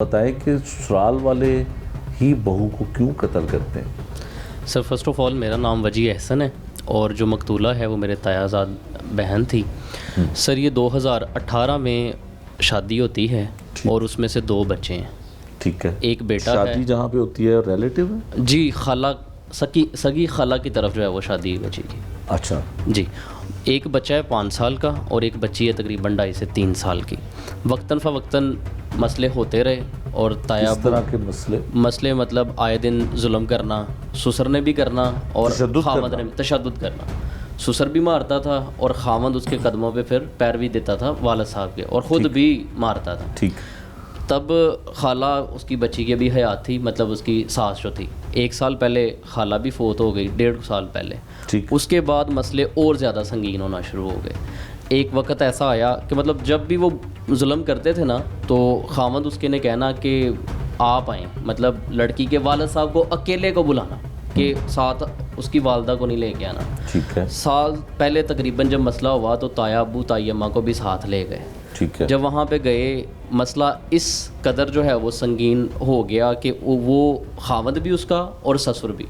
بتائیں کہ سسرال والے ہی بہو کو کیوں قتل کرتے ہیں؟ سر فرسٹ آف آل میرا نام وجی احسن ہے اور جو مقتولہ ہے وہ میرے تایازاد بہن تھی. سر یہ 2018 میں شادی ہوتی ہے اور اس میں سے 2 بچے ہیں. ٹھیک ہے. ایک بیٹا ہے. شادی جہاں پہ ہوتی ہے ریلیٹیو ہے؟ جی خالہ سگی خالہ کی طرف جو ہے وہ شادی بچی کی. اچھا جی. ایک بچہ ہے 5 سال کا اور ایک بچی ہے تقریباً 2.5 سے 3 سال کی. وقتاً فوقتاً مسئلے ہوتے رہے اور کس طرح کے مسئلے؟ مطلب آئے دن ظلم کرنا، سسر نے بھی کرنا اور خامد نے تشدد کرنا. سسر بھی مارتا تھا اور خامد اس کے قدموں پہ پھر پیروی دیتا تھا والد صاحب کے، اور خود بھی مارتا تھا. ٹھیک. تب خالہ اس کی بچی کے بھی حیات تھی، مطلب اس کی ساس جو تھی. 1 سال پہلے خالہ بھی فوت ہو گئی، 1.5 سال پہلے. اس کے بعد مسئلے اور زیادہ سنگین ہونا شروع ہو گئے. ایک وقت ایسا آیا کہ مطلب جب بھی وہ ظلم کرتے تھے نا تو خامد اس کے نے کہنا کہ آپ آئیں، مطلب لڑکی کے والد صاحب کو اکیلے کو بلانا کہ ساتھ اس کی والدہ کو نہیں لے کے آنا. ٹھیک ہے. سال پہلے تقریباً جب مسئلہ ہوا تو تایا ابو تائی اماں کو بھی ساتھ لے گئے. ٹھیک ہے. جب وہاں پہ گئے مسئلہ اس قدر جو ہے وہ سنگین ہو گیا کہ وہ خامد بھی اس کا اور سسر بھی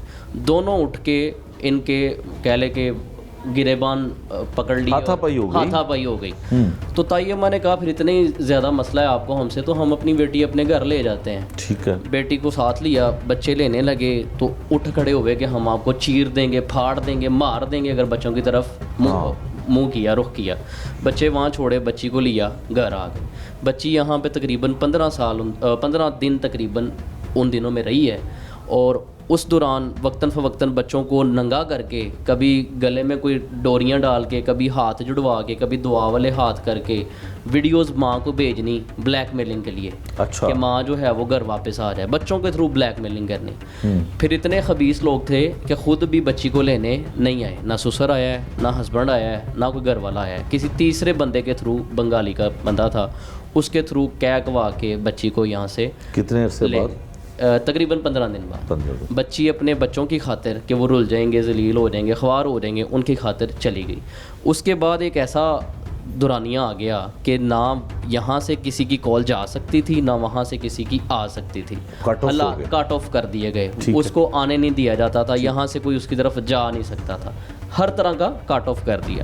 دونوں اٹھ کے ان کے کہہ لے کہ گریبان پکڑ لی، ہاتھا پائی ہو گئی. تو تائی اماں نے کہا پھر اتنے ہی زیادہ مسئلہ ہے آپ کو ہم سے، تو ہم اپنی بیٹی اپنے گھر لے جاتے ہیں. ٹھیک ہے. بیٹی کو ساتھ لیا، بچے لینے لگے تو اٹھ کھڑے ہوئے کہ ہم آپ کو چیر دیں گے، پھاڑ دیں گے، مار دیں گے اگر بچوں کی طرف منہ کیا، رخ کیا. بچے وہاں چھوڑے، بچی کو لیا، گھر آ گئے. بچی یہاں پہ تقریباً 15 دن تقریباً ان دنوں میں رہی ہے. اور اس دوران وقتاً فوقتاً بچوں کو ننگا کر کے، کبھی گلے میں کوئی ڈوریاں ڈال کے، کبھی ہاتھ جڑوا کے، کبھی دعا والے ہاتھ کر کے ویڈیوز ماں کو بھیجنی بلیک میلنگ کے لیے. اچھا. کہ ماں جو ہے وہ گھر واپس آ جائے، بچوں کے تھرو بلیک میلنگ کرنی. پھر اتنے خبیث لوگ تھے کہ خود بھی بچی کو لینے نہیں آئے، نہ سسر آیا ہے، نہ ہسبینڈ آیا ہے، نہ کوئی گھر والا آیا ہے. کسی تیسرے بندے کے تھرو، بنگالی کا بندہ تھا، اس کے تھرو کہوا کے بچی کو یہاں سے کتنے عرصے بعد؟ تقریباً 15 دن بعد. بچی اپنے بچوں کی خاطر کہ وہ رل جائیں گے، ذلیل ہو جائیں گے، خوار ہو جائیں گے، ان کی خاطر چلی گئی. اس کے بعد ایک ایسا دورانیہ آ گیا کہ نہ یہاں سے کسی کی کال جا سکتی تھی، نہ وہاں سے کسی کی آ سکتی تھی. اللہ کٹ آف کر دیے گئے، اس کو آنے نہیں دیا جاتا تھا، یہاں سے کوئی اس کی طرف جا نہیں سکتا تھا، ہر طرح کا کٹ آف کر دیا.